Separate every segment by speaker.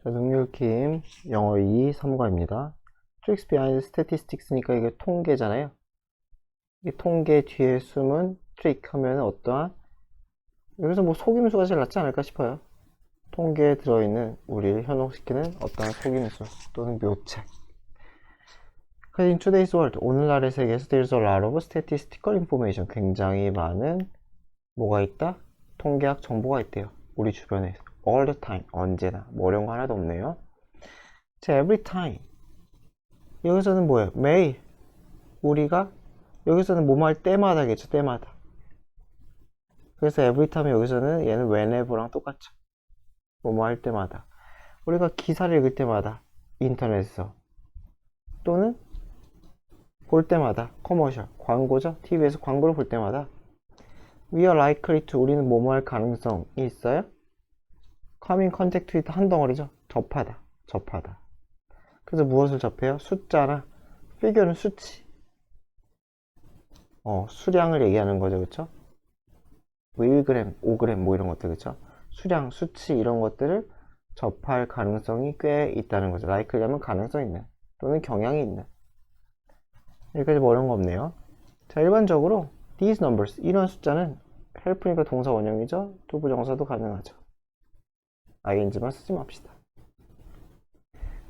Speaker 1: 자, 능률킴 영어 2 3과입니다. Tricks behind statistics니까 이게 통계잖아요. 이 통계 뒤에 숨은 트릭 하면 어떠한 여기서 뭐 속임수가 제일 낫지 않을까 싶어요. 통계에 들어있는 우리를 현혹시키는 어떠한 속임수 또는 묘책. In today's world, 오늘날의 세계에서 there's a lot of statistical information. 굉장히 많은 뭐가 있다? 통계학 정보가 있대요. 우리 주변에 all the time, 언제나. 뭐 어려운 거 하나도 없네요. 자, every time. 여기서는 뭐예요? 매일. 우리가 여기서는 뭐뭐 할 때마다겠죠. 때마다. 그래서 every time 여기서는 얘는 whenever랑 똑같죠. 뭐뭐 할 때마다. 우리가 기사를 읽을 때마다 인터넷에서 또는 볼 때마다 커머셜, 광고죠. TV에서 광고를 볼 때마다 we are likely to 우리는 뭐뭐 할 가능성이 있어요. come in contact with 한 덩어리죠. 접하다. 그래서 무엇을 접해요? 숫자나 figure는 수치. 수량을 얘기하는 거죠. 그쵸? 1g, 5g 뭐 이런 것들 그쵸? 수량, 수치 이런 것들을 접할 가능성이 꽤 있다는 거죠. likely 하면 가능성 있는 또는 경향이 있는. 여기까지 뭐 어려운 거 없네요. 자, 일반적으로 these numbers 이런 숫자는 help니까 동사 원형이죠. 두 부정사도 가능하죠. ing만 쓰지 맙시다.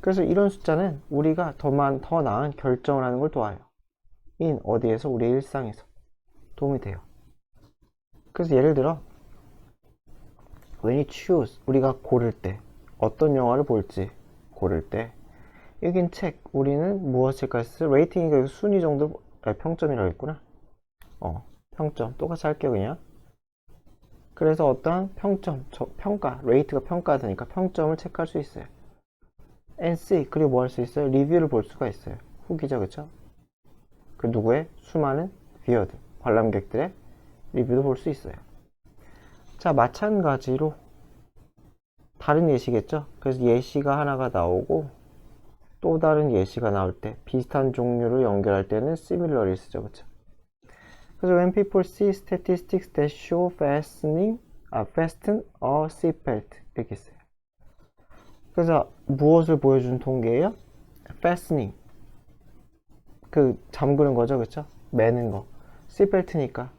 Speaker 1: 그래서 이런 숫자는 우리가 더 나은 결정을 하는 걸 도와요. in 어디에서? 우리 일상에서 도움이 돼요. 그래서 예를 들어 when you choose 우리가 고를 때 어떤 영화를 볼지 고를 때 여긴 책 우리는 무엇일까 했을 때 레이팅이 순위 정도 평점이라고 했구나. 평점 똑같이 할게요 그냥. 그래서 어떠한 평점 평가 레이트가 평가되니까 평점을 체크할 수 있어요. and see 그리고 뭐 할 수 있어요? 리뷰를 볼 수가 있어요. 후기죠 그쵸? 그 누구의? 수많은 뷰어들 관람객들의 리뷰도 볼 수 있어요. 자, 마찬가지로 다른 예시겠죠? 그래서 예시가 하나가 나오고 또 다른 예시가 나올 때 비슷한 종류를 연결할 때는 similarly 쓰죠. 그쵸? 그래서 when people see statistics that show fasten a seatbelt 이렇게 써요. 그래서 무엇을 보여준 통계예요? fastening 그 잠그는 거죠. 그쵸? 매는 거 seatbelt니까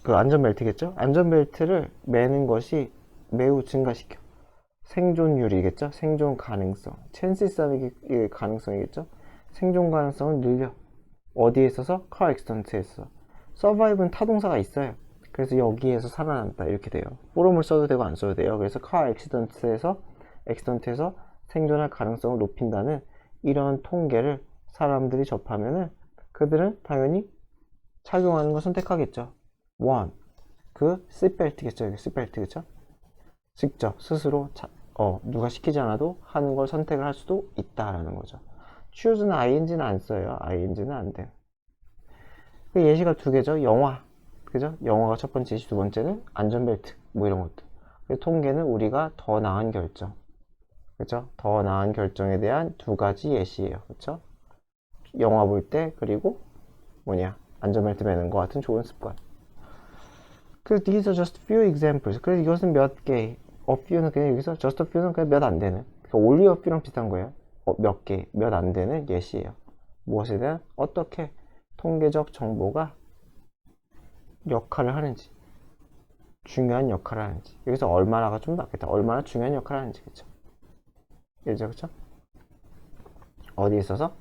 Speaker 1: 그 안전벨트겠죠? 안전벨트를 매는 것이 매우 증가시켜. 생존율이겠죠? 생존 가능성. chances 하는 가능성이겠죠? 생존 가능성을 늘려. 어디에 있어서? car accident에서. survive는 타동사가 있어요. 그래서 여기에서 살아남다 이렇게 돼요. for음을 써도 되고 안 써도 돼요. 그래서 car accident에서 생존할 가능성을 높인다는 이런 통계를 사람들이 접하면은 그들은 당연히 착용하는 걸 선택하겠죠. one 그 seatbelt겠죠. 여기 seatbelt 그쵸? 직접 스스로 누가 시키지 않아도 하는 걸 선택을 할 수도 있다라는 거죠. choose는 ing는 안 써요. ing는 안 돼요. 그 예시가 두 개죠. 영화 그죠? 영화가 첫 번째 예시, 두 번째는 안전벨트 뭐 이런 것들. 통계는 우리가 더 나은 결정 그죠? 더 나은 결정에 대한 두 가지 예시예요. 그쵸? 영화 볼 때 그리고 안전벨트 매는 것 같은 좋은 습관. 그래서 these are just few examples. 그래서 이것은 몇 개, a few는 그냥 여기서 just a few는 그냥 몇 안 되는. 그러니까 only a few랑 비슷한 거예요. 몇 개, 몇 안 되는 예시예요. 무엇에 대한 어떻게 통계적 정보가 역할을 하는지, 중요한 역할을 하는지. 여기서 얼마나가 좀 낫겠다. 얼마나 중요한 역할을 하는지, 그쵸? 예죠, 그쵸? 어디에 있어서?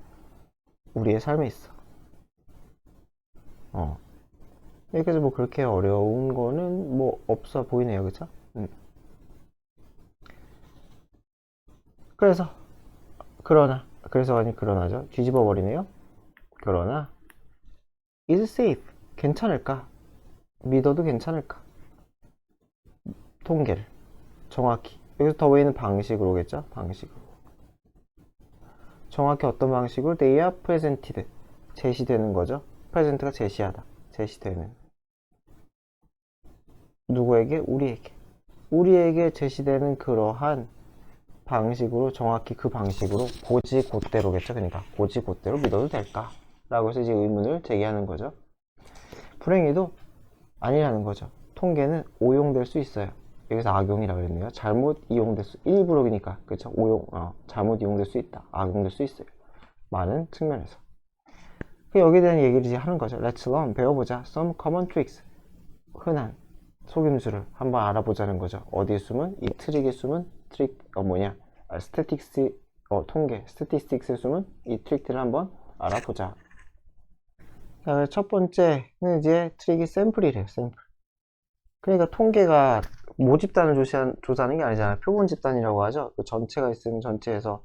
Speaker 1: 우리의 삶에 있어. 여기까지 뭐 그렇게 어려운 거는 뭐 없어 보이네요, 그쵸? 그러나죠. 뒤집어 버리네요. 그러나 is safe 괜찮을까? 믿어도 괜찮을까? 통계를 정확히 여기서 더 웨이는 방식으로겠죠? 방식으로 정확히 어떤 방식으로 they are presented 제시되는 거죠. present가 제시하다 제시되는 누구에게? 우리에게 제시되는 그러한 방식으로 정확히 그 방식으로 고지곧대로겠죠. 그러니까 고지곧대로 믿어도 될까? 라고 해서 이제 의문을 제기하는 거죠. 불행히도 아니라는 거죠. 통계는 오용될 수 있어요. 여기서 악용이라 그랬네요. 잘못 이용될 수, 일부러니까, 그쵸? 잘못 이용될 수 있다. 악용될 수 있어요. 많은 측면에서. 여기에 대한 얘기를 이제 하는 거죠. Let's learn, 배워보자. Some common tricks. 흔한 속임수를 한번 알아보자는 거죠. 어디에 숨은? 이 트릭의 숨은? 스태틱스, 통계, 스태티스틱스의 숨은? 이 트릭들을 한번 알아보자. 자, 첫 번째는 이제 트릭이 샘플이래요, 샘플. 그러니까 통계가 모집단을 조사하는 게 아니잖아요. 표본 집단이라고 하죠. 그 전체가 있으면 전체에서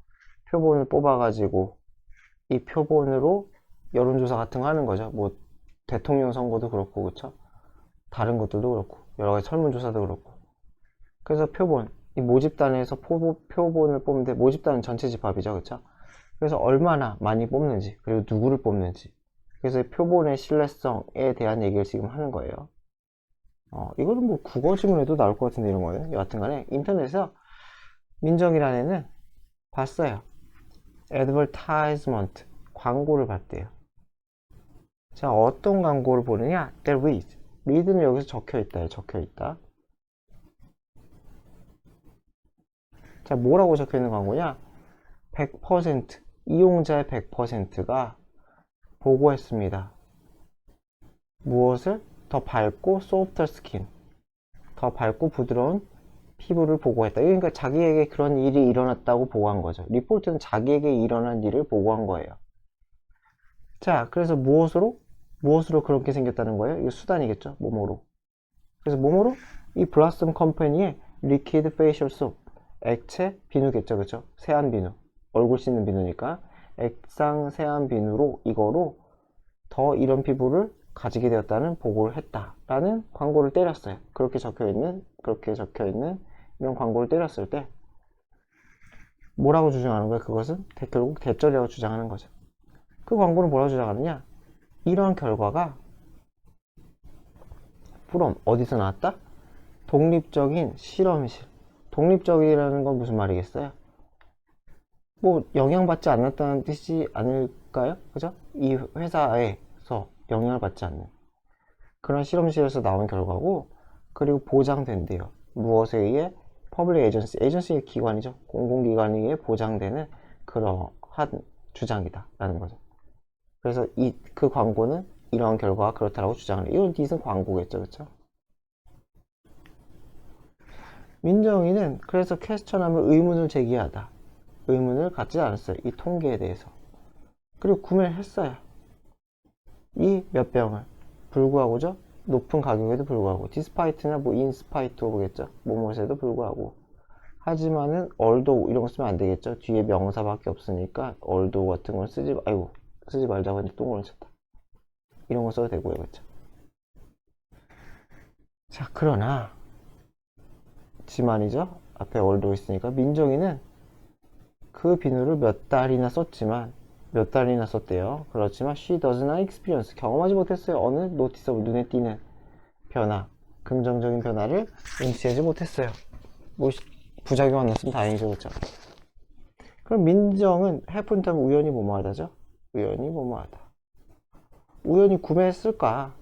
Speaker 1: 표본을 뽑아가지고 이 표본으로 여론조사 같은 거 하는 거죠. 뭐 대통령 선거도 그렇고, 그쵸? 다른 것들도 그렇고, 여러 가지 설문조사도 그렇고. 그래서 표본, 이 모집단에서 표본을 뽑는데, 모집단은 전체 집합이죠, 그쵸? 그래서 얼마나 많이 뽑는지, 그리고 누구를 뽑는지. 그래서 표본의 신뢰성에 대한 얘기를 지금 하는 거예요. 이거는 뭐 국어 지문에도 나올 것 같은데, 이런 거는. 여하튼 간에 인터넷에서 민정이라는 애는 봤어요. advertisement, 광고를 봤대요. 자, 어떤 광고를 보느냐? There is. read는 여기서 적혀있다. 적혀있다. 자, 뭐라고 적혀있는 광고냐? 100%, 이용자의 100%가 보고했습니다. 무엇을? 더 밝고 softer skin, 더 밝고 부드러운 피부를 보고했다. 그러니까 자기에게 그런 일이 일어났다고 보고한 거죠. 리포트는 자기에게 일어난 일을 보고한 거예요. 자, 그래서 무엇으로 그렇게 생겼다는 거예요? 이거 수단이겠죠? 뭐뭐로. 그래서 뭐뭐로? 이 블라썸 컴퍼니의 리퀴드 페이셜 소프, 액체 비누겠죠, 그죠? 세안 비누, 얼굴 씻는 비누니까 액상 세안 비누로, 이거로 더 이런 피부를 가지게 되었다는 보고를 했다라는 광고를 때렸어요. 그렇게 적혀 있는 이런 광고를 때렸을 때 뭐라고 주장하는 거예요? 그것은 결국 대절이라고 주장하는 거죠. 그 광고는 뭐라고 주장하느냐? 이런 결과가 from 어디서 나왔다? 독립적인 실험실. 독립적이라는 건 무슨 말이겠어요? 뭐 영향받지 않았다는 뜻이 아닐까요? 그죠? 이 회사에서 영향을 받지 않는 그런 실험실에서 나온 결과고, 그리고 보장된대요. 무엇에 의해? 퍼블릭 에이전시 기관이죠. 공공기관에 의해 보장되는 그러한 주장이다 라는 거죠. 그래서 그 광고는 이러한 결과가 그렇다라고 주장을 해요. 이건 닛은 광고겠죠, 그렇죠? 민정이는 그래서 퀘스천하면 의문을 제기하다. 의문을 갖지 않았어요. 이 통계에 대해서. 그리고 구매를 했어요. 이 몇 병을. 불구하고죠. 높은 가격에도 불구하고. 디스파이트나 뭐 인스파이트 오겠죠. 뭐뭐에도 불구하고. 하지만은 얼도 이런 거 쓰면 안 되겠죠. 뒤에 명사밖에 없으니까 얼도 같은 걸 쓰지 말자고 했는데 똥을 쳤다. 이런 거 써도 되고요, 그렇죠? 자, 그러나 지만이죠. 앞에 얼도 있으니까 민정이는 그 비누를 몇 달이나 썼대요. 그렇지만 she does not experience, 경험하지 못했어요. 어느 noticeable, 눈에 띄는 변화, 긍정적인 변화를 인지하지 못했어요. 뭐 부작용 안 났으면 다행이죠, 그렇죠? 그럼 민정은 happened 하면 우연히 뭐뭐하다죠? 우연히 뭐뭐하다. 우연히 구매했을까?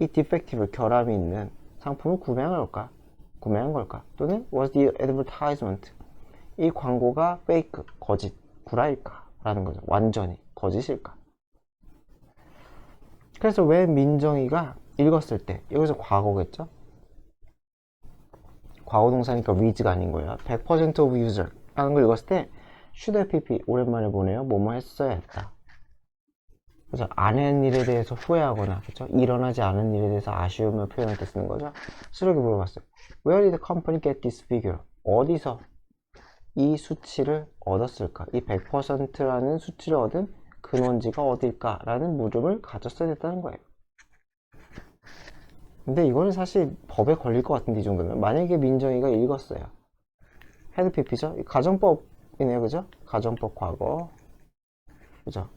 Speaker 1: 이 defective, 결함이 있는 상품을 구매한 걸까? 또는 was the advertisement, 이 광고가 fake, 거짓, 구라일까? 라는 거죠. 완전히 거짓일까? 그래서 왜 민정이가 읽었을 때, 여기서 과거겠죠? 과거 동사니까 with가 아닌 거예요. 100% of user 라는 걸 읽었을 때 should have, 오랜만에 보네요. 뭐뭐 했어야 했다. 그죠? 안 한 일에 대해서 후회하거나, 그죠? 일어나지 않은 일에 대해서 아쉬움을 표현할 때 쓰는 거죠. 수록이 물어봤어요. Where did the company get this figure? 어디서 이 수치를 얻었을까? 이 100%라는 수치를 얻은 근원지가 어딜까? 라는 물음을 가졌어야 됐다는 거예요. 근데 이거는 사실 법에 걸릴 것 같은데, 이 정도면. 만약에 민정이가 읽었어요. 헤드피피죠? 가정법이네요, 그죠? 가정법 과거. 그죠?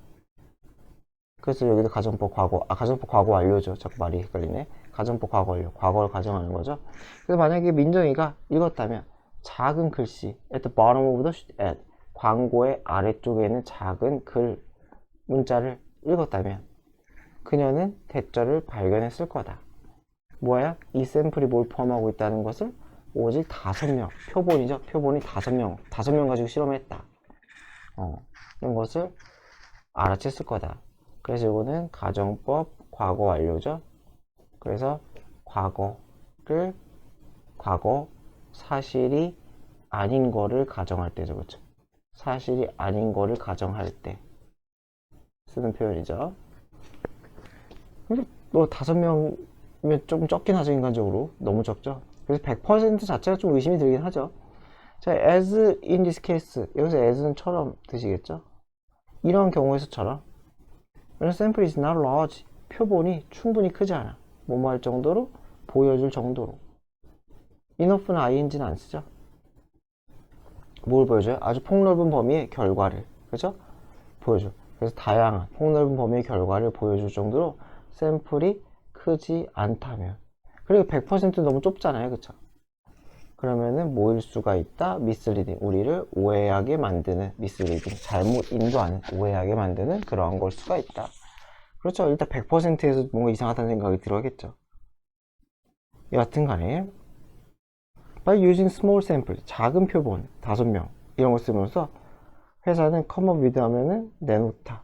Speaker 1: 그래서 여기도 가정법 과거 완료죠. 자꾸 말이 헷갈리네. 가정법 과거 완료. 과거를 가정하는 거죠. 그래서 만약에 민정이가 읽었다면, 작은 글씨, at the bottom of the ad, 광고의 아래쪽에 있는 작은 글, 문자를 읽었다면, 그녀는 대절을 발견했을 거다. 뭐야? 이 샘플이 뭘 포함하고 있다는 것을 오직 5명, 표본이죠. 표본이 5명 가지고 실험했다. 이런 것을 알아챘을 거다. 그래서 이거는 가정법 과거 완료죠. 그래서 과거 사실이 아닌 거를 가정할 때죠. 그렇죠? 사실이 아닌 거를 가정할 때 쓰는 표현이죠. 근데 뭐 5명이면 조금 적긴 하죠. 인간적으로 너무 적죠. 그래서 100% 자체가 좀 의심이 들긴 하죠. 자, as in this case, 여기서 as는 처럼 드시겠죠? 이런 경우에서처럼 when sample is not large, 표본이 충분히 크지 않아. 뭐뭐 할 정도로, 보여줄 정도로. enough는 ing는 안 쓰죠. 뭘 보여줘요? 아주 폭넓은 범위의 결과를, 그죠? 보여줘. 그래서 다양한 폭넓은 범위의 결과를 보여줄 정도로 샘플이 크지 않다면, 그리고 100% 너무 좁잖아요, 그쵸? 그러면은 뭐일 수가 있다? misleading, 우리를 오해하게 만드는, misleading, 잘못 인도하는, 오해하게 만드는 그러한 걸 수가 있다. 그렇죠. 일단 100%에서 뭔가 이상하다는 생각이 들어야겠죠. 여하튼 간에 by using small sample, 작은 표본 5명 이런 거 쓰면서 회사는 come up with 하면은 내놓다,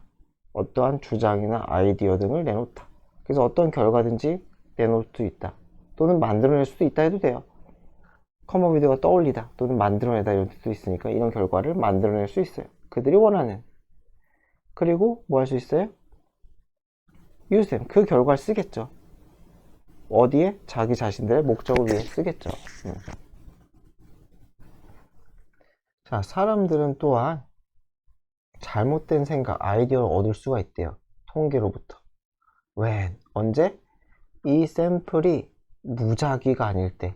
Speaker 1: 어떠한 주장이나 아이디어 등을 내놓다. 그래서 어떤 결과든지 내놓을 수 있다, 또는 만들어낼 수도 있다 해도 돼요. come up with가 떠올리다 또는 만들어내다 이런 뜻도 있으니까 이런 결과를 만들어낼 수 있어요. 그들이 원하는. 그리고 뭐 할 수 있어요? use them, 그 결과를 쓰겠죠. 어디에? 자기 자신들의 목적을 위해 쓰겠죠. 자, 사람들은 또한 잘못된 생각, 아이디어를 얻을 수가 있대요. 통계로부터. when, 언제? 이 샘플이 무작위가 아닐 때.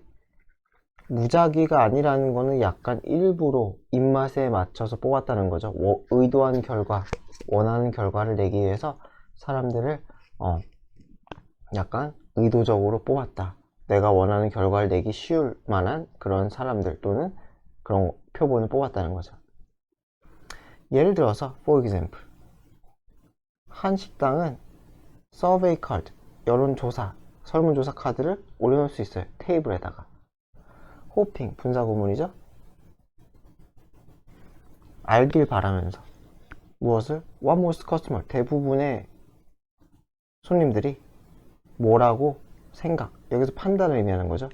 Speaker 1: 무작위가 아니라는 거는 약간 일부러 입맛에 맞춰서 뽑았다는 거죠. 의도한 결과, 원하는 결과를 내기 위해서 사람들을 약간 의도적으로 뽑았다. 내가 원하는 결과를 내기 쉬울 만한 그런 사람들 또는 그런 표본을 뽑았다는 거죠. 예를 들어서 for example, 한 식당은 survey card, 여론조사, 설문조사 카드를 올려놓을 수 있어요. 테이블에다가. 호핑, 분사구문이죠. 알길 바라면서. 무엇을? What most customer, 대부분의 손님들이 뭐라고 생각, 여기서 판단을 의미하는 거죠.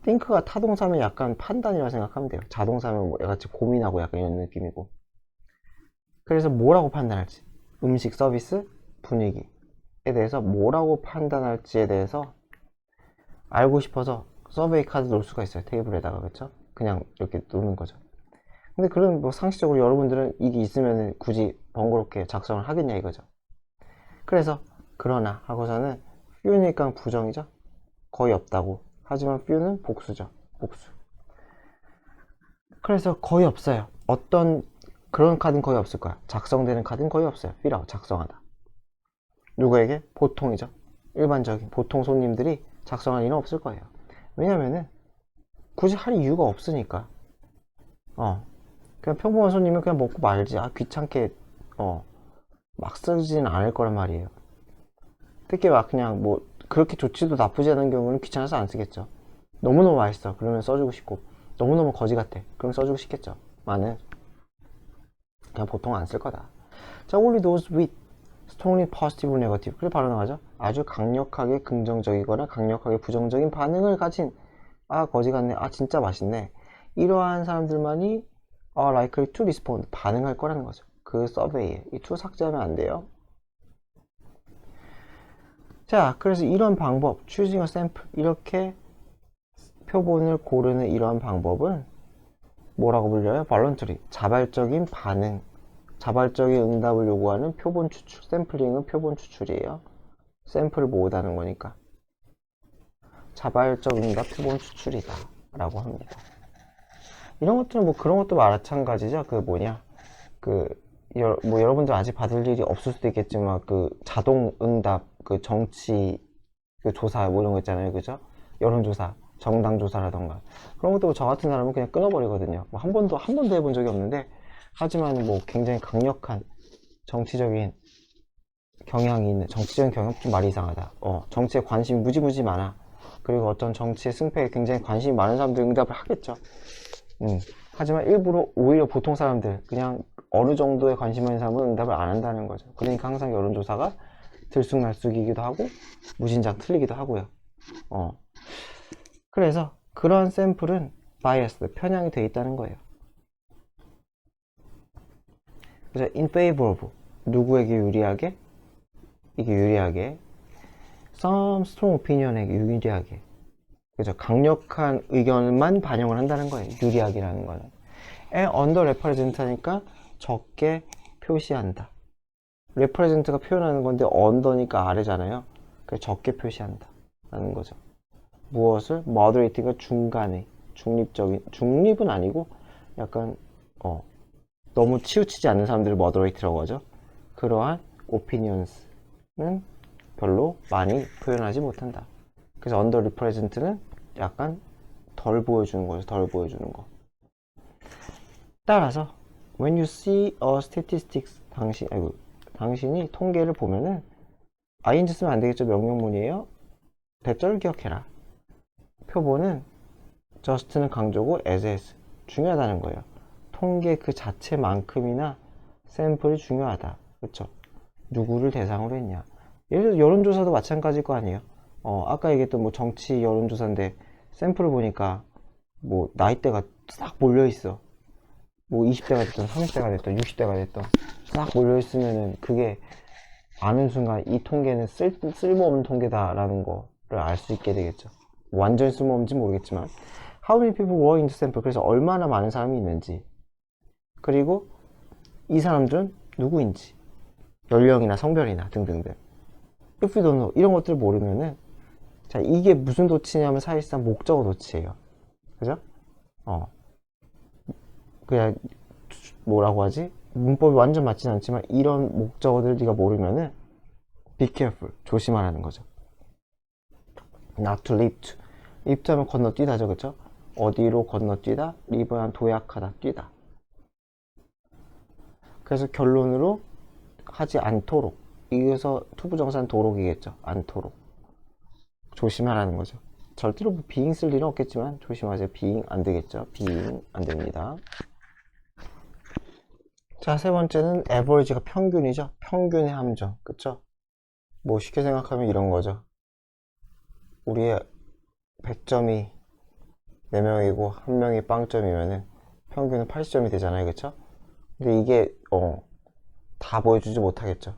Speaker 1: think가 타동사면 약간 판단이라고 생각하면 돼요. 자동사면 뭐 같이 고민하고 약간 이런 느낌이고. 그래서 뭐라고 판단할지, 음식, 서비스, 분위기에 대해서 뭐라고 판단할지에 대해서 알고 싶어서 서베이 카드 놓을 수가 있어요. 테이블에다가. 그렇죠? 그냥 이렇게 놓는 거죠. 근데 그런 뭐 상식적으로 여러분들은 이게 있으면 굳이 번거롭게 작성을 하겠냐 이거죠. 그래서 그러나 하고서는 few니까 부정이죠. 거의 없다고. 하지만 few는 복수죠. 복수. 그래서 거의 없어요. 어떤 그런 카드는 거의 없을 거야. 작성되는 카드는 거의 없어요. few라고 작성하다. 누구에게? 보통이죠. 일반적인 보통 손님들이 작성할 일은 없을 거예요. 왜냐면은 굳이 할 이유가 없으니까. 그냥 평범한 손님은 그냥 먹고 말지. 귀찮게 막 쓰지는 않을 거란 말이에요. 특히 막 그냥 뭐 그렇게 좋지도 나쁘지 않은 경우는 귀찮아서 안 쓰겠죠. 너무너무 맛있어, 그러면 써주고 싶고, 너무너무 거지 같아, 그럼 써주고 싶겠죠. 많은 그냥 보통 안 쓸 거다. 자, only those with strongly positive or negative, 그래 바로 나가죠. 아주 강력하게 긍정적이거나 강력하게 부정적인 반응을 가진, 거지 같네, 진짜 맛있네, 이러한 사람들만이 likely to respond, 반응할 거라는 거죠. 그 서베이에 이 to 삭제하면 안 돼요. 자, 그래서 이런 방법, choosing a sample, 이렇게 표본을 고르는 이러한 방법은 뭐라고 불려요? voluntary, 자발적인 반응, 자발적인 응답을 요구하는 표본 추출, 샘플링은 표본 추출이에요. 샘플을 모으다는 거니까 자발적 응답 표본 추출이다 라고 합니다. 이런 것들은 뭐 그런 것도 마찬가지죠. 뭐 여러분들 아직 받을 일이 없을 수도 있겠지만 그 자동 응답, 그 정치 그 조사 뭐 이런 거 있잖아요. 그죠? 여론조사, 정당 조사라던가 그런 것도 저 같은 사람은 그냥 끊어버리거든요. 뭐 한 번도 해본 적이 없는데, 하지만 뭐 굉장히 강력한 정치적인 경향이 있는, 정치적인 경향 좀 말이 이상하다. 정치에 관심이 무지무지 많아. 그리고 어떤 정치의 승패에 굉장히 관심이 많은 사람들 응답을 하겠죠. 하지만 일부러 오히려 보통 사람들, 그냥 어느 정도에 관심 있는 사람은 응답을 안 한다는 거죠. 그러니까 항상 여론조사가 들쑥날쑥이기도 하고 무진장 틀리기도 하고요. 그래서 그런 샘플은 바이어스, 편향이 되어 있다는 거예요. 그래서 in favor of, 누구에게 유리하게? 이게 유리하게. some strong opinion에게 유리하게. 그죠? 강력한 의견만 반영을 한다는 거예요. 유리하게라는 거는. and under represent 하니까 적게 표시한다. represent가 표현하는 건데 under니까 아래잖아요. 그래서 적게 표시한다 라는 거죠. 무엇을? moderate가 중간에, 중립적인, 중립은 아니고 약간 너무 치우치지 않는 사람들을 moderate라고 하죠. 그러한 opinions는 별로 많이 표현하지 못한다. 그래서 underrepresent는 약간 덜 보여주는 거죠. 덜 보여주는 거. 따라서 when you see a statistics, 당신이 통계를 보면은 ing 쓰면 안 되겠죠. 명령문이에요. 대절을 기억해라. 표본은 just는 강조고 as 중요하다는 거예요. 통계 그 자체만큼이나 샘플이 중요하다. 그렇죠? 누구를 대상으로 했냐. 예를 들어 여론조사도 마찬가지일 거 아니에요. 아까 얘기했던 뭐 정치 여론조사인데 샘플을 보니까 뭐 나이대가 싹 몰려있어. 뭐 20대가 됐든 30대가 됐든 60대가 됐든 싹 몰려있으면은 그게 아는 순간 이 통계는 쓸모없는 통계다라는 거를 알 수 있게 되겠죠. 완전히 쓸모없는지 모르겠지만 How many people were in the sample? 그래서 얼마나 많은 사람이 있는지, 그리고 이 사람들은 누구인지, 연령이나 성별이나 등등등. If you don't know, 이런 것들을 모르면은, 자, 이게 무슨 도치냐면 사실상 목적어 도치예요. 그죠? 그냥 뭐라고 하지? 문법이 완전 맞진 않지만 이런 목적어들 네가 모르면은 be careful, 조심하라는 거죠. not to leap to. leap to 하면 건너뛰다죠. 그쵸? 어디로 건너뛰다? 리브한 도약하다, 뛰다. 그래서 결론으로 하지 않도록. 이어서 투부정사는 도록이겠죠. 않도록. 조심하라는 거죠. 절대로 뭐 being 쓸 일은 없겠지만 조심하세요. being 안 되겠죠. being 안 됩니다. 자, 세 번째는 average가 평균이죠. 평균의 함정. 그쵸? 뭐 쉽게 생각하면 이런 거죠. 우리의 100점이 4명이고 1명이 빵점이면은 평균은 80점이 되잖아요. 그쵸? 근데 이게 다 보여주지 못하겠죠.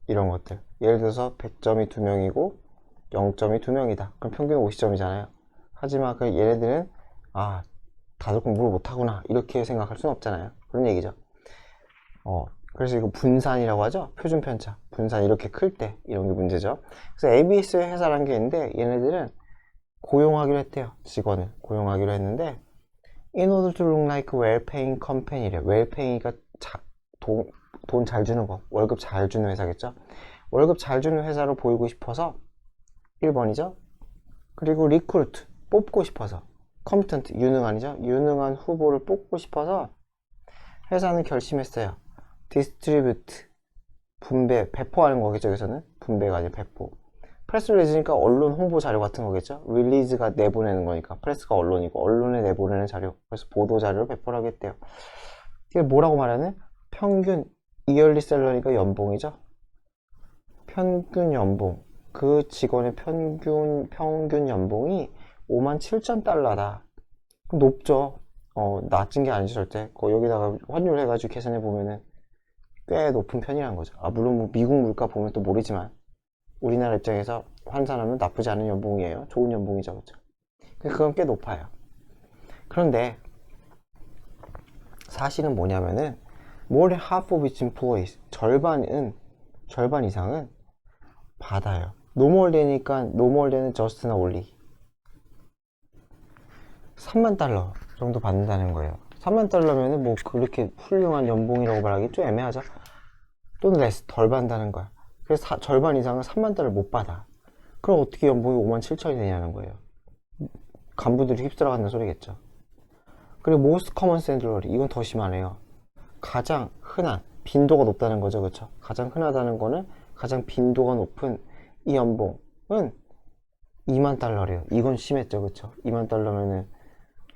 Speaker 1: 이런 것들. 예를 들어서 100점이 2명이고 0점이 2명이다. 그럼 평균은 50점이잖아요. 하지만 그 얘네들은 다들 공부를 못하구나 이렇게 생각할 수는 없잖아요. 그런 얘기죠. 그래서 이거 분산이라고 하죠. 표준 편차. 분산 이렇게 클 때 이런 게 문제죠. 그래서 ABS 회사라는 게 있는데 얘네들은 고용하기로 했대요. 직원을 고용하기로 했는데 in order to look like well-paying company래. well-paying가 돈 잘 주는 거, 월급 잘 주는 회사겠죠. 월급 잘 주는 회사로 보이고 싶어서 1번이죠. 그리고 recruit, 뽑고 싶어서 competent, 유능한이죠. 유능한 후보를 뽑고 싶어서 회사는 결심했어요. distribute, 분배, 배포하는 거겠죠. 여기서는 분배가 아니라 배포. 프레스 릴리즈니까 언론 홍보 자료 같은 거겠죠. 릴리즈가 내보내는 거니까 프레스가 언론이고 언론에 내보내는 자료. 그래서 보도 자료를 배포를 하겠대요. 이게 뭐라고 말하는? 평균 이얼리 셀러리가 연봉이죠. 평균 연봉. 그 직원의 평균 연봉이 57,000달러다. 높죠. 낮은 게 아니죠, 절대. 여기다가 환율 해가지고 계산해 보면은 꽤 높은 편이라는 거죠. 물론 뭐 미국 물가 보면 또 모르지만 우리나라 입장에서 환산하면 나쁘지 않은 연봉이에요. 좋은 연봉이죠, 그렇죠? 그건 꽤 높아요. 그런데 사실은 뭐냐면은 more than half of its employees, 절반 이상은 받아요. no more than이니까 no more than은 just나 only 3만 달러 정도 받는다는 거예요. 3만 달러면은 뭐 그렇게 훌륭한 연봉이라고 말하기 좀 애매하죠. 또는 less, 덜 받는다는 거야. 그래서 절반 이상은 3만 달러를 못 받아. 그럼 어떻게 연봉이 57,000이 되냐는 거예요. 간부들이 휩쓸어 간다는 소리겠죠. 그리고 most common salary, 이건 더 심하네요. 가장 흔한, 빈도가 높다는 거죠. 그렇죠? 가장 흔하다는 거는 가장 빈도가 높은 이 연봉은 2만 달러래요. 이건 심했죠, 그쵸? 2만 달러면은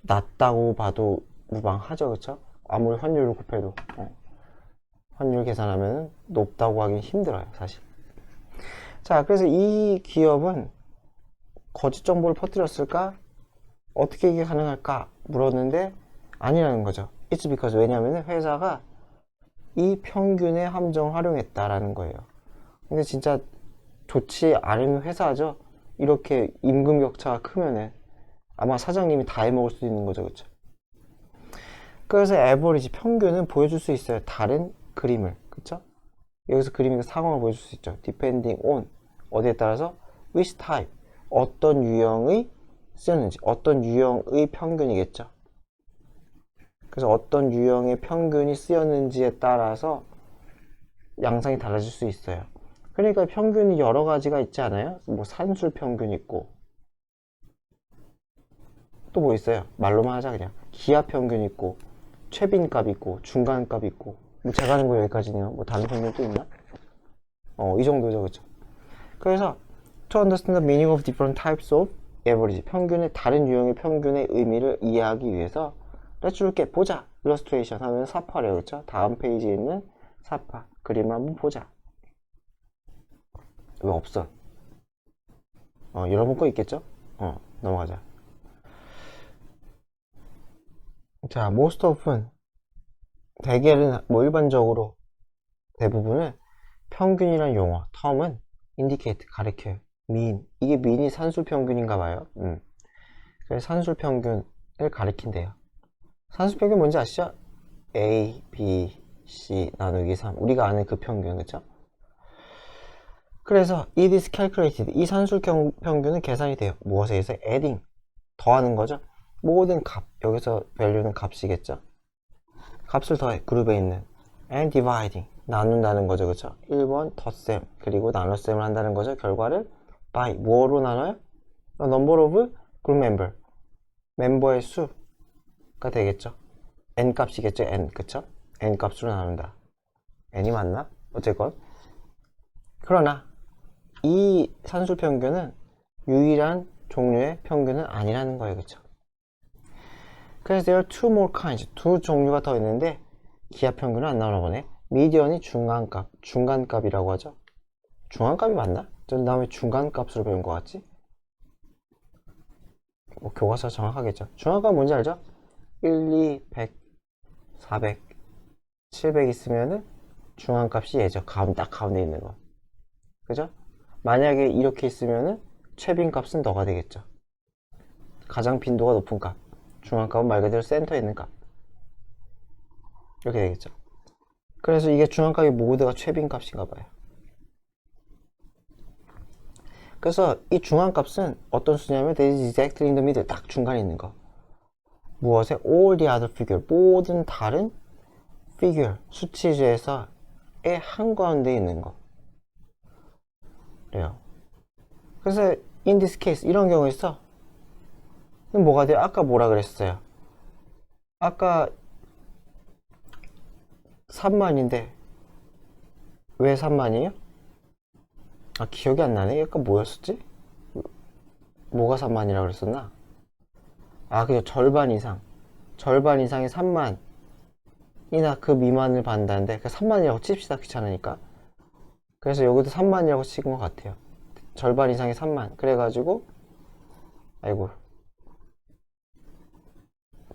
Speaker 1: 낮다고 봐도 무방하죠, 그쵸? 아무리 환율을 곱해도 환율 계산하면 높다고 하긴 힘들어요, 사실. 자, 그래서 이 기업은 거짓 정보를 퍼뜨렸을까? 어떻게 이게 가능할까? 물었는데 아니라는 거죠. It's because 왜냐하면 회사가 이 평균의 함정을 활용했다라는 거예요. 근데 진짜 좋지 않은 회사죠. 이렇게 임금 격차가 크면은 아마 사장님이 다 해먹을 수도 있는 거죠, 그쵸? 그래서 에버리지 평균은 보여줄 수 있어요. 다른 그림을, 그쵸? 여기서 그림의 상황을 보여줄 수 있죠. depending on 어디에 따라서 which type 어떤 유형의 쓰였는지 어떤 유형의 평균이겠죠. 그래서 어떤 유형의 평균이 쓰였는지에 따라서 양상이 달라질 수 있어요. 그러니까 평균이 여러 가지가 있지 않아요? 뭐 산술 평균 있고 또 뭐 있어요? 말로만 하자 그냥 기하 평균 있고 최빈값 있고 중간값 있고 뭐 제가 하는 거 여기까지네요. 뭐 다른 평균 또 있나? 이 정도죠, 그쵸? 그래서 to understand the meaning of different types of average 평균의 다른 유형의 평균의 의미를 이해하기 위해서 let's look at 보자 illustration 하면 사파래요, 그쵸? 다음 페이지에 있는 사파 그림을 한번 보자. 왜 없어? 여러분 거 있겠죠? 넘어가자. 자, most often 대개는 뭐 일반적으로 대부분은 평균이란 용어 term은 indicate 가리켜요. mean 이게 mean이 산술 평균인가 봐요. 그래서 산술 평균을 가리킨대요. 산술 평균 뭔지 아시죠? A, B, C 나누기 3 우리가 아는 그 평균, 그쵸? 그래서 it is calculated 이 산술 평균은 계산이 돼요. 무엇에 의해서? adding 더하는 거죠. 모든 값 여기서 value는 값이겠죠. 값을 더해 그룹에 있는 and dividing 나눈다는 거죠, 그쵸? 1번 덧셈 그리고 나눗셈을 한다는 거죠. 결과를 by 뭐로 나눠요? number of group member 멤버의 수가 되겠죠. n 값이겠죠. n 그쵸? n 값으로 나눈다. n이 맞나? 어쨌건 그러나 이 산술 평균은 유일한 종류의 평균은 아니라는 거예요, 그쵸? 그래서 there are two more kinds 두 종류가 더 있는데 기하 평균은 안 나오나 보네. 미디언이 중간값 중간값이라고 하죠. 중간값이 맞나? 전 다음에 중간값으로 배운 것 같지? 뭐 교과서 정확하겠죠. 중간값 뭔지 알죠? 1, 2, 100, 400, 700 있으면은 중간값이 얘죠. 딱 가운데 있는 거. 그죠? 만약에 이렇게 있으면은 최빈값은 너가 되겠죠. 가장 빈도가 높은 값. 중간값은 말 그대로 센터에 있는 값. 이렇게 되겠죠. 그래서 이게 중간값이 모두가 최빈값인가 봐요. 그래서 이 중간값은 어떤 수냐면 that is exactly in the middle 딱 중간에 있는 거. 무엇에? all the other figure 모든 다른 figure 수치에서의 한가운데 있는 거. 그래요. 그래서 in this case 이런 경우에서 뭐가 돼요? 아까 뭐라 그랬어요? 아까 3만인데 왜 3만이에요? 기억이 안 나네. 아까 뭐였었지? 뭐가 3만이라고 그랬었나? 그죠. 절반 이상이 3만이나 그 미만을 받는다는데 그 3만이라고 칩시다. 귀찮으니까. 그래서 여기도 3만이라고 찍은 것 같아요. 절반 이상이 3만. 그래가지고 아이고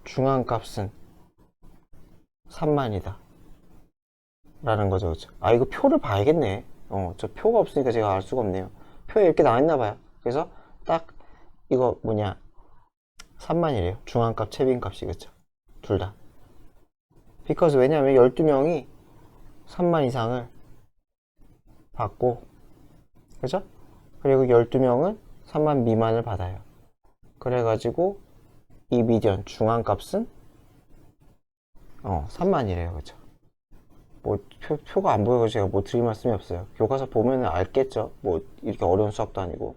Speaker 1: 중앙값은 3만이다 라는 거죠, 그쵸? 이거 표를 봐야겠네. 저 표가 없으니까 제가 알 수가 없네요. 표에 이렇게 나와있나봐요. 그래서 딱 이거 뭐냐 3만이래요. 중앙값, 최빈값이, 그쵸? 둘 다. because 왜냐면 12명이 3만 이상을 받고, 그죠? 그리고 12명은 3만 미만을 받아요. 그래가지고 이 미디언 중앙값은 3만이래요, 그쵸? 뭐 표가 안 보여서 제가 뭐 드릴 말씀이 없어요. 교과서 보면은 알겠죠? 뭐 이렇게 어려운 수학도 아니고.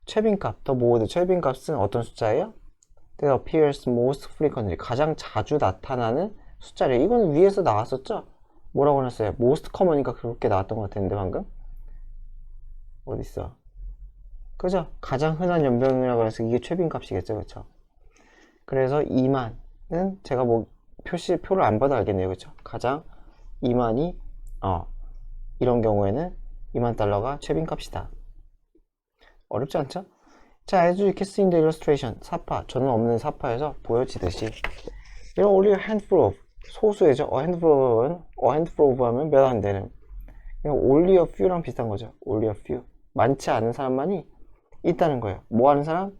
Speaker 1: 최빈값, 더 모드 최빈값은 어떤 숫자예요? That appears most frequently 가장 자주 나타나는 숫자래요. 이거는 위에서 나왔었죠? 뭐라고 해놨어요? most common이니까 그렇게 나왔던 것 같았는데 방금? 어딨어? 그죠? 가장 흔한 연변이라고 해서 이게 최빈값이겠죠, 그쵸? 그래서 2만은 제가 뭐 표를 안 봐도 알겠네요, 그쵸? 가장 2만이 이런 경우에는 2만 달러가 최빈값이다. 어렵지 않죠? 자, as you can see in the illustration, 사파, 저는 없는 사파에서 보여지듯이 이런 only a handful of, 소수의죠. a handful of 하면 몇 안 되는, only a few랑 비슷한 거죠. only a few, 많지 않은 사람만이 있다는 거예요. 뭐 하는 사람?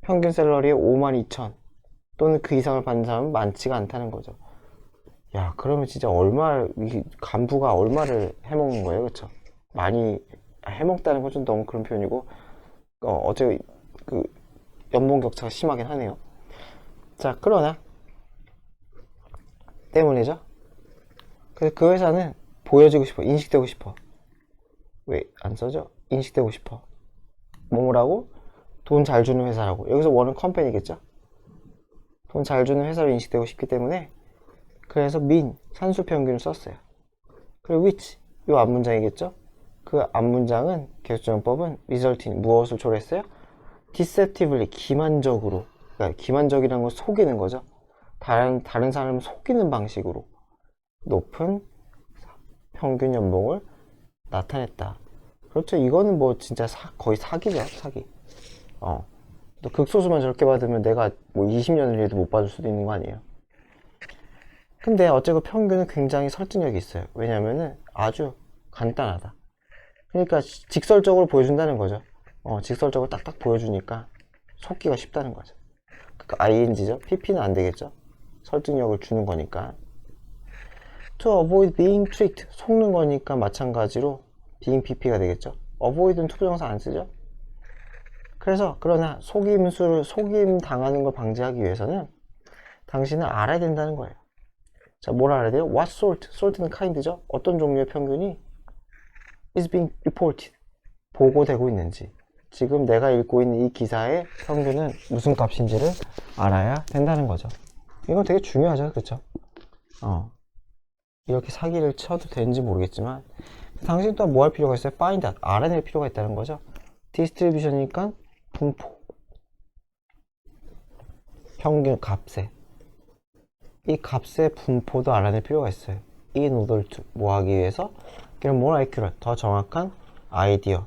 Speaker 1: 평균 샐러리에 52,000 또는 그 이상을 받는 사람은 많지가 않다는 거죠. 야, 그러면 진짜 간부가 얼마를 해먹는 거예요, 그쵸? 많이 해먹다는 건 좀 너무 그런 표현이고, 어차피 그 연봉 격차가 심하긴 하네요. 자, 그러나 때문이죠. 그래서 그 회사는 보여지고 싶어, 인식되고 싶어. 왜 안 써져? 인식되고 싶어. 뭐라고? 돈 잘 주는 회사라고. 여기서 원은 컴퍼니겠죠? 돈 잘 주는 회사로 인식되고 싶기 때문에, 그래서 산수 평균을 썼어요. 그리고 which, 이 앞문장이겠죠? 그 앞문장은 계속적용법은 resulting, 무엇을 초래했어요? deceptively, 기만적으로. 그러니까 기만적이라는 건 속이는 거죠. 다른 사람을 속이는 방식으로 높은 평균 연봉을 나타냈다. 그렇죠. 이거는 뭐 진짜 거의 사기죠, 사기. 또 극소수만 저렇게 받으면 내가 뭐 20년을 일해도 못 받을 수도 있는 거 아니에요. 근데 어쨌든 평균은 굉장히 설득력이 있어요. 왜냐면은 아주 간단하다. 그러니까 직설적으로 보여준다는 거죠. 직설적으로 딱딱 보여주니까 속기가 쉽다는 거죠. 그러니까 ing죠. pp는 안 되겠죠. 설득력을 주는 거니까. to avoid being tricked, 속는 거니까 마찬가지로 being pp가 되겠죠. avoid는 투부정사 안 쓰죠. 그래서 그러나 속임 당하는 걸 방지하기 위해서는 당신은 알아야 된다는 거예요. 자, 뭘 알아야 돼요? What sort? sort는 kind죠. 어떤 종류의 평균이 is being reported, 보고되고 있는지, 지금 내가 읽고 있는 이 기사의 평균은 무슨 값인지를 알아야 된다는 거죠. 이건 되게 중요하죠, 그렇죠? 이렇게 사기를 쳐도 되는지 모르겠지만 당신 또한 뭐 할 필요가 있어요? find out, 알아낼 필요가 있다는 거죠. distribution이니까 분포, 평균 값에, 이 값의 분포도 알아낼 필요가 있어요. in order to, 뭐 하기 위해서? 그럼 more accurate, 더 정확한 아이디어,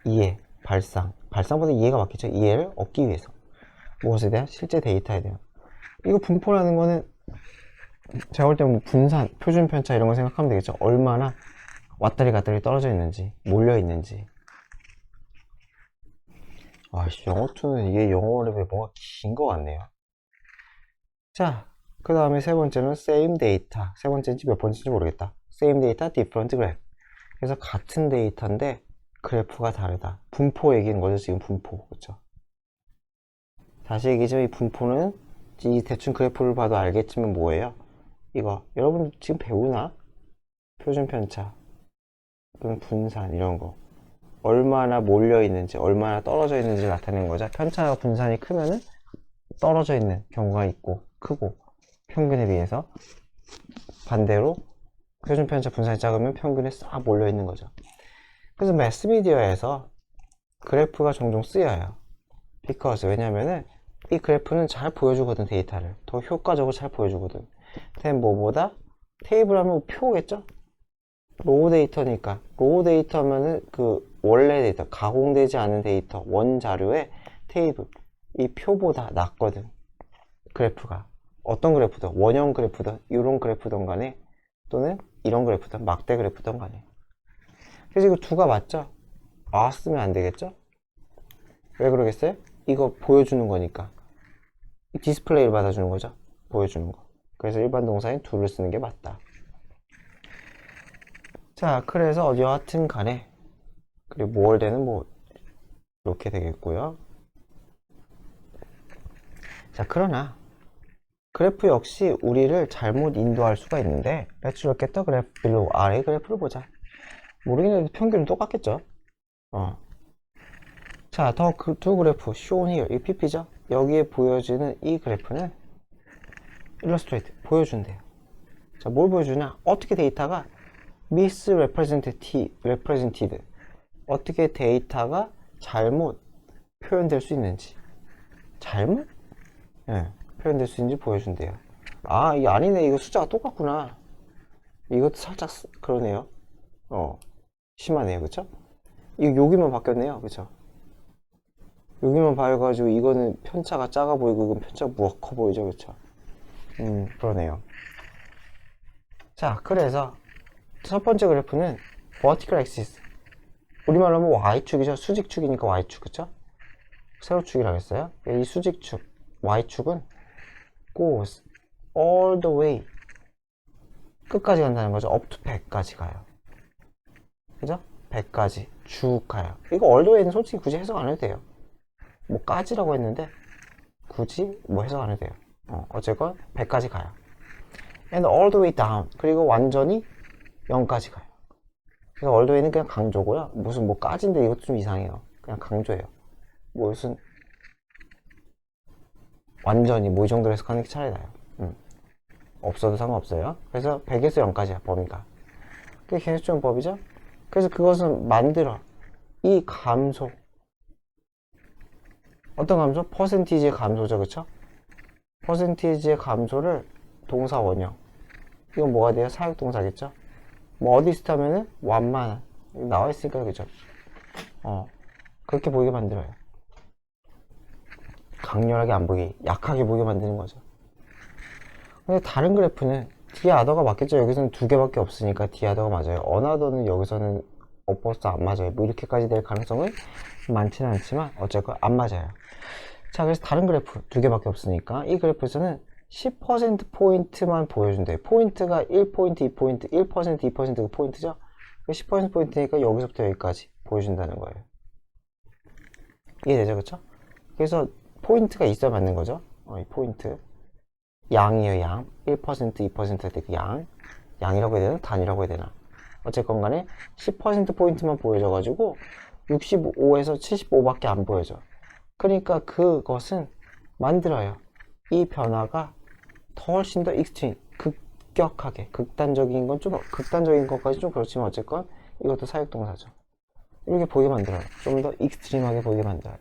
Speaker 1: 이해, 발상보다 이해가 맞겠죠. 이해를 얻기 위해서. 무엇에 대한? 실제 데이터에 대한. 이거 분포라는 거는 제가 볼 때 뭐 분산, 표준 편차 이런 거 생각하면 되겠죠. 얼마나 왔다리 갔다리 떨어져 있는지, 몰려 있는지. 영어2는 이게 영어 레벨이 뭔가 긴 것 같네요. 자, 그 다음에 세 번째는 same data. 세 번째인지 몇 번째인지 모르겠다. same data, different graph. 그래서 같은 데이터인데 그래프가 다르다. 분포 얘기하는 거죠, 지금 분포. 그렇죠? 다시 얘기하자면 이 분포는 이 대충 그래프를 봐도 알겠지만 뭐예요? 이거 여러분 지금 배우나? 표준 편차, 분산 이런 거. 얼마나 몰려 있는지, 얼마나 떨어져 있는지 나타내는 거죠. 편차와 분산이 크면은 떨어져 있는 경우가 있고 크고, 평균에 비해서 반대로 표준 편차 분산이 작으면 평균에 싹 몰려 있는 거죠. 그래서 매스미디어에서 그래프가 종종 쓰여요. because, 왜냐면은 이 그래프는 잘 보여주거든, 데이터를 더 효과적으로 잘 보여주거든. 뭐보다 테이블 하면 표겠죠. 로우 데이터니까, 로우 데이터면은 그 원래 데이터, 가공되지 않은 데이터, 원 자료의 테이블, 이 표보다 낫거든, 그래프가. 어떤 그래프든, 원형 그래프든, 이런 그래프든 간에, 또는 이런 그래프든, 막대 그래프든 간에. 그래서 이거 두가 맞죠? 쓰면 안 되겠죠? 왜 그러겠어요? 이거 보여주는 거니까. 디스플레이를 받아주는 거죠, 보여주는 거. 그래서 일반 동사인 do를 쓰는 게 맞다. 자, 그래서 여하튼 간에, 그리고 more than은 뭐 이렇게 되겠고요. 자, 그러나 그래프 역시 우리를 잘못 인도할 수가 있는데, Let's look at the graph below. 아래 그래프를 보자. 모르긴 해도 평균은 똑같겠죠. 자, 두 그래프 shown here, 이 pp죠. 여기에 보여지는 이 그래프는 illustrate, 보여준대요. 자, 뭘 보여주냐? 어떻게 데이터가 misrepresented, 어떻게 데이터가 잘못 표현될 수 있는지, 잘못? 예, 표현될 수 있는지 보여준대요. 아, 이게 아니네. 이거 숫자가 똑같구나. 이것도 살짝 그러네요. 심하네요. 그쵸? 이거 여기만 바뀌었네요. 그쵸? 여기만 봐가지고 이거는 편차가 작아 보이고 이건 편차가 무엇 커 보이죠. 그쵸? 그러네요. 자, 그래서 첫 번째 그래프는 vertical axis. 우리말로 하면 y축이죠. 수직축이니까 y축. 그쵸? 세로축이라고 했어요. 이 수직축 y축은 goes all the way, 끝까지 간다는 거죠. up to 100까지 가요. 그죠? 100까지 쭉 가요. 이거 all the way는 솔직히 굳이 해석 안 해도 돼요. 뭐 까지라고 했는데 굳이 뭐 해석 안 해도 돼요. 어쨌건 100까지 가요. and all the way down, 그리고 완전히 0까지 가요. 그래서 all the way는 그냥 강조고요. 무슨 뭐 까지인데 이것도 좀 이상해요. 그냥 강조예요. 뭐 무슨 완전히 뭐 이 정도로 해석하는 게 차라리 나요. 없어도 상관없어요. 그래서 100에서 0까지야 범위가. 그게 계수점법이죠. 그래서 그것은 만들어 이 감소, 어떤 감소? 퍼센티지의 감소죠. 그쵸? 퍼센티지의 감소를 동사 원형, 이건 뭐가 돼요? 사역동사겠죠? 뭐 어디스트 하면은 완만한, 나와 있으니까. 그죠? 그렇게 보이게 만들어요. 강렬하게 안 보이게, 약하게 보이게 만드는 거죠. 근데 다른 그래프는 디아더가 맞겠죠. 여기서는 두 개밖에 없으니까 디아더가 맞아요. 어나더는 여기서는 오퍼스 안 맞아요. 뭐 이렇게까지 될 가능성은 많지는 않지만 어쨌건 안 맞아요. 자, 그래서 다른 그래프 두 개밖에 없으니까 이 그래프에서는 10%포인트만 보여준대요. 포인트가 1포인트, 2포인트, 1%, 2%가 포인트죠. 10% 포인트니까 여기서부터 여기까지 보여준다는 거예요. 이해되죠? 그쵸? 그래서 포인트가 있어야 맞는 거죠. 이 포인트. 양이에요, 양. 1%, 2%할 때 그 양. 양이라고 해야 되나? 단이라고 해야 되나? 어쨌건 간에 10% 포인트만 보여줘가지고 65에서 75밖에 안 보여줘. 그러니까 그것은 만들어요. 이 변화가 더 훨씬 더 익스트림, 급격하게, 극단적인 건 좀, 극단적인 것까지 좀 그렇지만 어쨌건 이것도 사역동사죠. 이렇게 보이게 만들어요. 좀 더 익스트림하게 보이게 만들어요.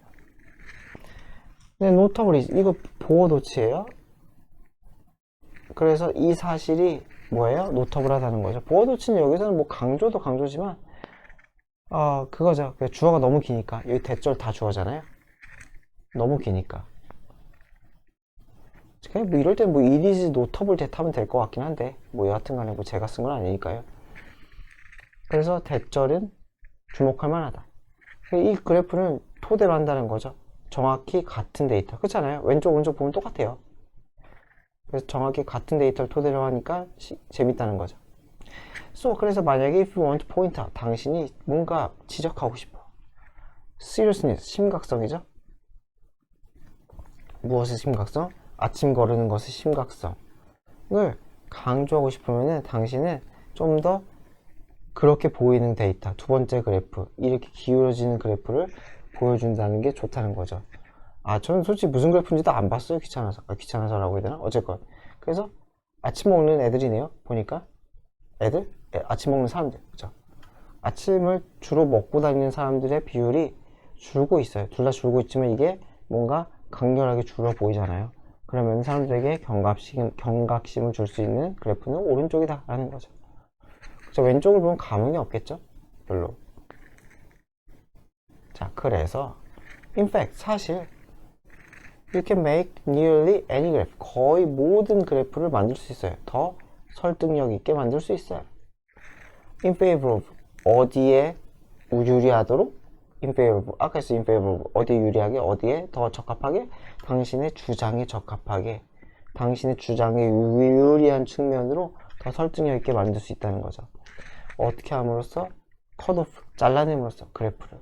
Speaker 1: 네, 노터블이, 이거 보어도치예요. 그래서 이 사실이 뭐예요? 노터블하다는 거죠. 보어도치는 여기서는 뭐 강조도 강조지만, 그거죠. 주어가 너무 기니까. 여기 대절 다 주어잖아요. 너무 기니까. 그냥 뭐 이럴 땐 뭐 it is notable that 하면 될 것 같긴 한데, 뭐 여하튼 간에 뭐 제가 쓴 건 아니니까요. 그래서 대절은 주목할 만하다. 이 그래프는 토대로 한다는 거죠. 정확히 같은 데이터. 그렇잖아요. 왼쪽 오른쪽 보면 똑같아요. 그래서 정확히 같은 데이터를 토대로 하니까 재밌다는 거죠. 그래서 만약에 if you want to point out, 당신이 뭔가 지적하고 싶어. seriousness, 심각성이죠. 무엇의 심각성? 아침 거르는 것의 심각성을 강조하고 싶으면은 당신은 좀 더 그렇게 보이는 데이터, 두 번째 그래프, 이렇게 기울어지는 그래프를 보여준다는 게 좋다는 거죠. 저는 솔직히 무슨 그래프인지도 안 봤어요. 귀찮아서라고 해야 되나? 어쨌건. 그래서 아침 먹는 애들이네요. 보니까. 애들? 아침 먹는 사람들. 그죠? 아침을 주로 먹고 다니는 사람들의 비율이 줄고 있어요. 둘 다 줄고 있지만 이게 뭔가 강렬하게 줄어 보이잖아요. 그러면 사람들에게 경각심을 줄 수 있는 그래프는 오른쪽이다 라는 거죠. 그쵸? 왼쪽을 보면 감흥이 없겠죠? 별로. 자, 그래서 in fact, 사실 you can make nearly any graph, 거의 모든 그래프를 만들 수 있어요. 더 설득력 있게 만들 수 있어요. in favor of, 어디에 유리하도록, in favor of, 아까 했어 in favor of, 어디에 유리하게, 어디에 더 적합하게, 당신의 주장에 적합하게, 당신의 주장에 유리한 측면으로 더 설득력 있게 만들 수 있다는 거죠. 어떻게 함으로써? 컷오프, 잘라냄으로써 그래프를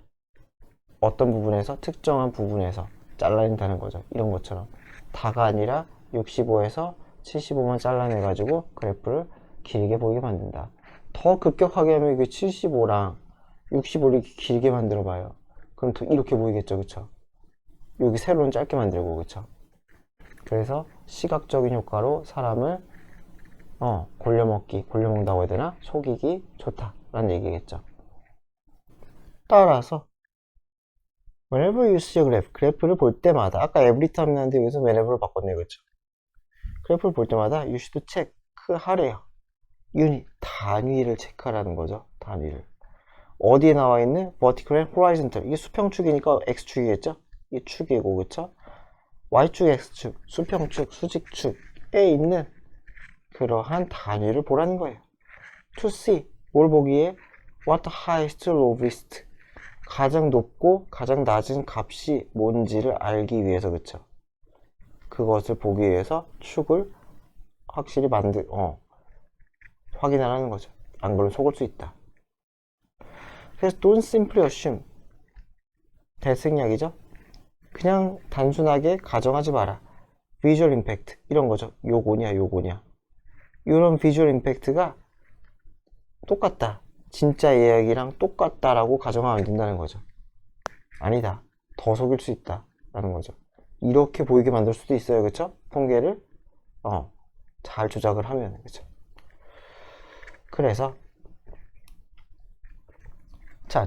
Speaker 1: 어떤 부분에서, 특정한 부분에서 잘라낸다는 거죠. 이런 것처럼 다가 아니라 65에서 75만 잘라내가지고 그래프를 길게 보이게 만든다. 더 급격하게 하면 이게 75랑 65를 길게 만들어 봐요. 그럼 또 이렇게 보이겠죠. 그쵸? 여기 세로는 짧게 만들고. 그쵸? 그래서 시각적인 효과로 사람을 골려먹는다고 해야 되나? 속이기 좋다라는 얘기겠죠. 따라서 Whenever you see a graph, 그래프를 볼 때마다, 아까 every time 나는데 여기서 whenever로 바꿨네요, 그쵸? 그래프를 볼 때마다 you should check 하래요. 유닛, 단위를 체크하라는 거죠. 단위를. 어디에 나와 있는 vertical and horizontal. 이게 수평축이니까 x축이겠죠? 이게 축이고, 그쵸? y축, x축, 수평축, 수직축에 있는 그러한 단위를 보라는 거예요. to see, 뭘 보기에? what the highest, lowest. 가장 높고 가장 낮은 값이 뭔지를 알기 위해서, 그쵸? 그것을 보기 위해서 축을 확실히 확인하라는 거죠. 안 그러면 속을 수 있다. 그래서 don't simply assume. 대생략이죠? 그냥 단순하게 가정하지 마라. visual impact. 이런 거죠. 요거냐, 요거냐. 이런 visual impact가 똑같다. 진짜 이야기랑 똑같다라고 가정하면 안 된다는 거죠. 아니다. 더 속일 수 있다. 라는 거죠. 이렇게 보이게 만들 수도 있어요. 그쵸? 통계를, 잘 조작을 하면, 그쵸? 그래서, 자,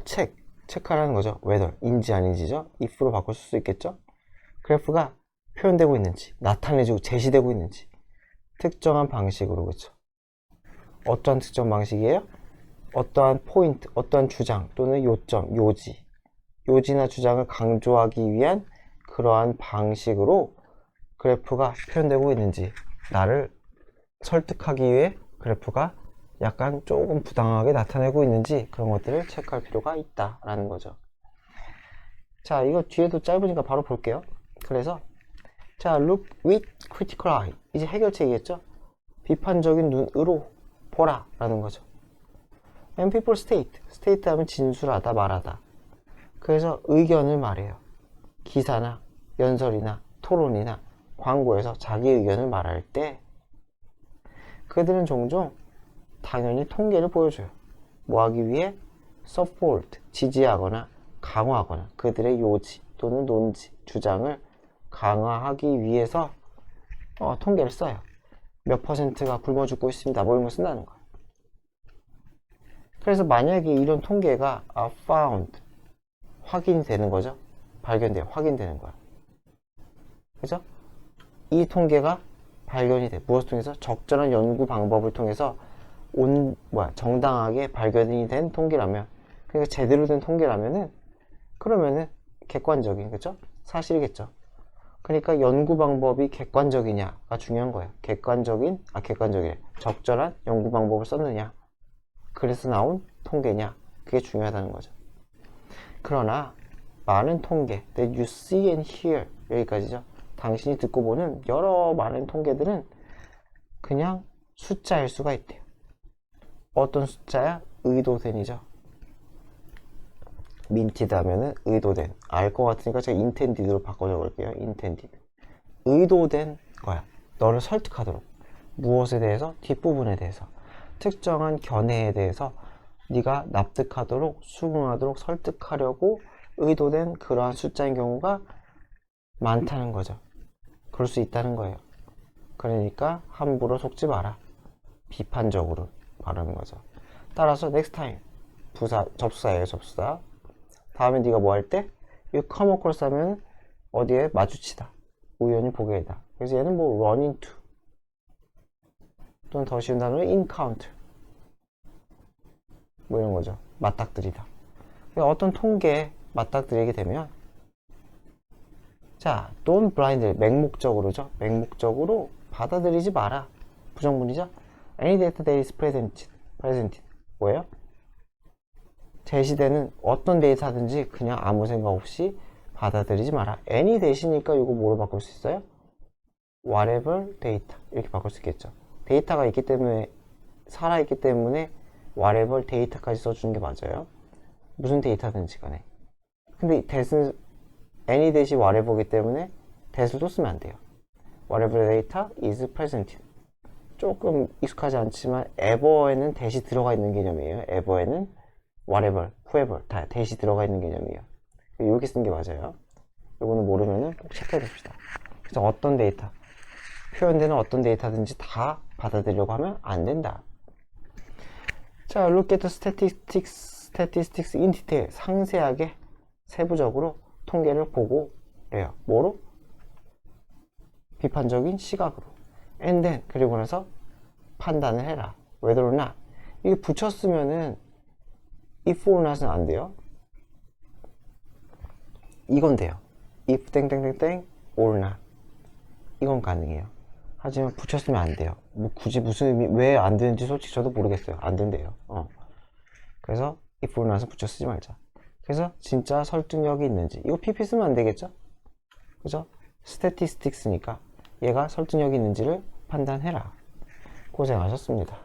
Speaker 1: 체크하라는 거죠. whether, 인지 아닌지죠. if로 바꿀 수도 있겠죠. 그래프가 표현되고 있는지, 나타내지고 제시되고 있는지, 특정한 방식으로, 그쵸? 어떠한 특정 방식이에요? 어떠한 포인트, 어떠한 주장 또는 요점, 요지나 주장을 강조하기 위한 그러한 방식으로 그래프가 표현되고 있는지, 나를 설득하기 위해 그래프가 약간 조금 부당하게 나타내고 있는지 그런 것들을 체크할 필요가 있다라는 거죠. 자, 이거 뒤에도 짧으니까 바로 볼게요. 그래서 자, look with critical eye. 이제 해결책이겠죠? 비판적인 눈으로 보라 라는 거죠. And people state 하면 진술하다, 말하다. 그래서 의견을 말해요. 기사나 연설이나 토론이나 광고에서 자기 의견을 말할 때 그들은 종종 당연히 통계를 보여줘요. 뭐 하기 위해? support, 지지하거나 강화하거나 그들의 요지 또는 논지, 주장을 강화하기 위해서 통계를 써요. 몇 %가 굶어 죽고 있습니다. 뭐 이런 거 쓴다는 거예요. 그래서 만약에 이런 통계가 found, 확인되는 거죠. 발견돼요. 확인되는 거야. 그죠? 이 통계가 발견이 돼. 무엇을 통해서? 적절한 연구 방법을 통해서 정당하게 발견이 된 통계라면, 그러니까 제대로 된 통계라면은, 그러면은 객관적인, 그죠? 사실이겠죠. 그러니까 연구 방법이 객관적이냐가 중요한 거예요. 객관적이래. 적절한 연구 방법을 썼느냐. 그래서 나온 통계냐. 그게 중요하다는 거죠. 그러나 많은 통계, that you see and hear, 여기까지죠. 당신이 듣고 보는 여러 많은 통계들은 그냥 숫자일 수가 있대요. 어떤 숫자야? 의도된이죠. minted 하면은 의도된. 알 것 같으니까 제가 intended로 바꿔 적을게요. intended. 의도된 거야. 너를 설득하도록. 무엇에 대해서? 뒷부분에 대해서. 특정한 견해에 대해서 네가 납득하도록, 수긍하도록 설득하려고 의도된 그러한 숫자인 경우가 많다는 거죠. 그럴 수 있다는 거예요. 그러니까 함부로 속지 마라. 비판적으로 말하는 거죠. 따라서 next time 접수사예요. 접수사. 다음에 네가 뭐 할 때? you come across 하면 어디에? 마주치다. 우연히 보게 되다. 그래서 얘는 뭐 run into 또는 더 쉬운 단어로 encounter 뭐 이런 거죠. 맞닥뜨리다. 어떤 통계에 맞닥뜨리게 되면 자, don't blindly, 맹목적으로죠. 맹목적으로 받아들이지 마라. 부정문이죠. Any data that is presented. 뭐예요? 제시되는 어떤 데이터든지 그냥 아무 생각 없이 받아들이지 마라. any 대시니까 이거 뭐로 바꿀 수 있어요? whatever data 이렇게 바꿀 수 있겠죠. 데이터가 있기 때문에 살아있기 때문에 whatever data까지 써주는 게 맞아요. 무슨 데이터든지 간에. 근데 that은 any 대시 whatever이기 때문에 that을 또 쓰면 안 돼요. whatever data is presented. 조금 익숙하지 않지만 ever에는 that이 들어가 있는 개념이에요. ever에는 whatever, whoever 다 that이 들어가 있는 개념이에요. 이렇게 쓰는 게 맞아요. 이거는 모르면은 꼭 체크해 봅시다. 그래서 어떤 데이터, 표현되는 어떤 데이터든지 다 받아들이려고 하면 안 된다. 자, look at the statistics in detail. 상세하게, 세부적으로 통계를 보고 그래요. 뭐로? 비판적인 시각으로. And then 그리고 나서 판단을 해라. whether or not. 이게 붙였으면은 if or not은 안 돼요. 이건 돼요. if 땡땡땡땡 or not. 이건 가능해요. 하지만 붙였으면 안 돼요. 뭐 굳이 무슨 의미, 왜 안 되는지 솔직히 저도 모르겠어요. 안 된대요. 그래서 if or not은 붙여 쓰지 말자. 그래서 진짜 설득력이 있는지. 이거 PP 쓰면 안 되겠죠? 그죠? statistics니까 얘가 설득력이 있는지를 판단해라. 고생하셨습니다.